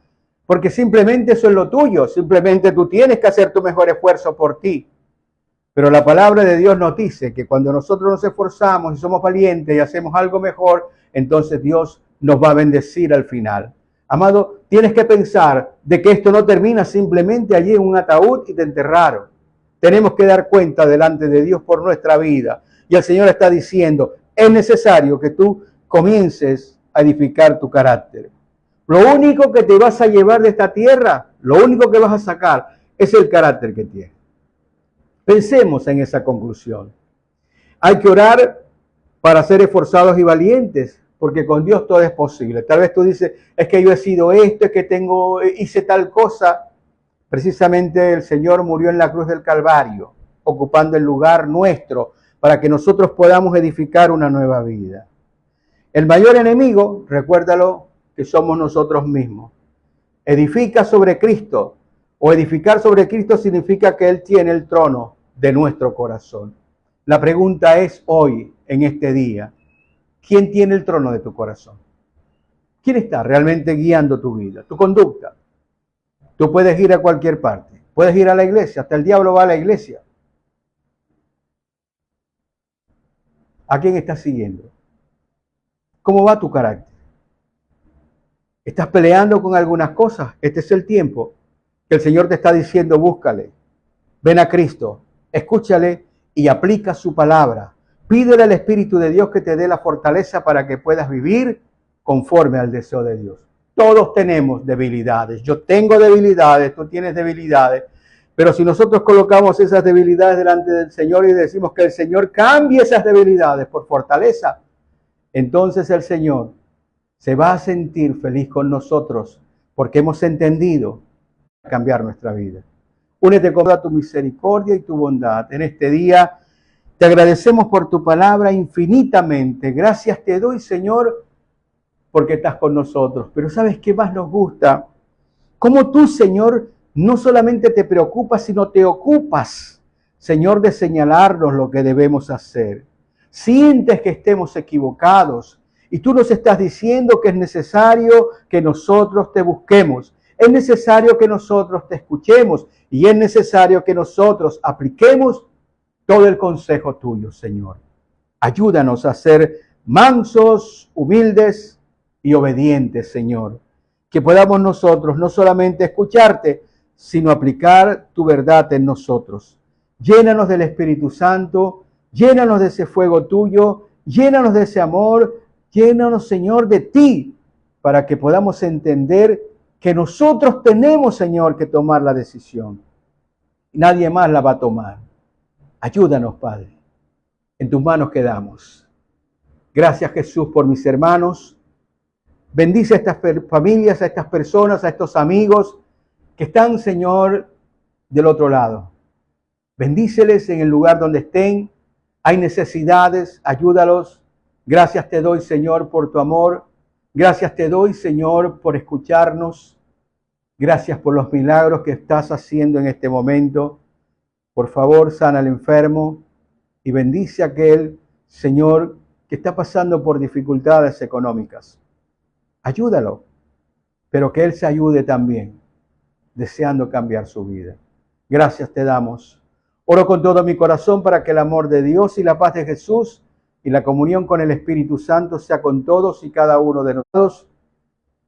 Porque simplemente eso es lo tuyo, simplemente tú tienes que hacer tu mejor esfuerzo por ti. Pero la palabra de Dios nos dice que cuando nosotros nos esforzamos y somos valientes y hacemos algo mejor, entonces Dios nos va a bendecir al final. Amado, tienes que pensar de que esto no termina simplemente allí en un ataúd y te enterraron. Tenemos que dar cuenta delante de Dios por nuestra vida. Y el Señor está diciendo, es necesario que tú comiences a edificar tu carácter. Lo único que te vas a llevar de esta tierra, lo único que vas a sacar es el carácter que tienes. Pensemos en esa conclusión. Hay que orar para ser esforzados y valientes, porque con Dios todo es posible. Tal vez tú dices, es que yo he sido esto, es que hice tal cosa. Precisamente el Señor murió en la cruz del Calvario, ocupando el lugar nuestro, para que nosotros podamos edificar una nueva vida. El mayor enemigo, recuérdalo, que somos nosotros mismos. Edifica sobre Cristo, o edificar sobre Cristo significa que Él tiene el trono de nuestro corazón. La pregunta es hoy, en este día, ¿quién tiene el trono de tu corazón? ¿Quién está realmente guiando tu vida, tu conducta? Tú puedes ir a cualquier parte, puedes ir a la iglesia, hasta el diablo va a la iglesia. ¿A quién estás siguiendo? ¿Cómo va tu carácter? ¿Estás peleando con algunas cosas? Este es el tiempo que el Señor te está diciendo, búscale, ven a Cristo, escúchale y aplica su palabra. Pídele al Espíritu de Dios que te dé la fortaleza para que puedas vivir conforme al deseo de Dios. Todos tenemos debilidades. Yo tengo debilidades, tú tienes debilidades. Pero si nosotros colocamos esas debilidades delante del Señor y decimos que el Señor cambie esas debilidades por fortaleza, entonces el Señor se va a sentir feliz con nosotros porque hemos entendido cambiar nuestra vida. Únete con toda tu misericordia y tu bondad. En este día te agradecemos por tu palabra infinitamente. Gracias te doy, Señor, porque estás con nosotros. Pero ¿sabes qué más nos gusta? Cómo tú, Señor, no solamente te preocupas, sino te ocupas, Señor, de señalarnos lo que debemos hacer. Sientes que estemos equivocados y tú nos estás diciendo que es necesario que nosotros te busquemos. Es necesario que nosotros te escuchemos y es necesario que nosotros apliquemos todo el consejo tuyo, Señor. Ayúdanos a ser mansos, humildes y obedientes, Señor. Que podamos nosotros no solamente escucharte, sino aplicar tu verdad en nosotros. Llénanos del Espíritu Santo, llénanos de ese fuego tuyo, llénanos de ese amor, llénanos, Señor, de ti, para que podamos entender que nosotros tenemos, Señor, que tomar la decisión. Nadie más la va a tomar. Ayúdanos, Padre. En tus manos quedamos. Gracias, Jesús, por mis hermanos. Bendice a estas familias, a estas personas, a estos amigos que están, Señor, del otro lado. Bendíceles en el lugar donde estén. Hay necesidades, ayúdalos. Gracias te doy, Señor, por tu amor. Gracias te doy, Señor, por escucharnos. Gracias por los milagros que estás haciendo en este momento. Por favor, sana al enfermo y bendice a aquel, Señor, que está pasando por dificultades económicas. Ayúdalo, pero que Él se ayude también, deseando cambiar su vida. Gracias te damos. Oro con todo mi corazón para que el amor de Dios y la paz de Jesús y la comunión con el Espíritu Santo sea con todos y cada uno de nosotros.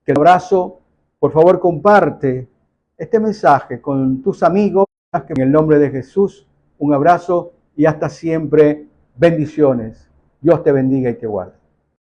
Que el abrazo, por favor, comparte este mensaje con tus amigos. En el nombre de Jesús, un abrazo y hasta siempre. Bendiciones. Dios te bendiga y te guarde.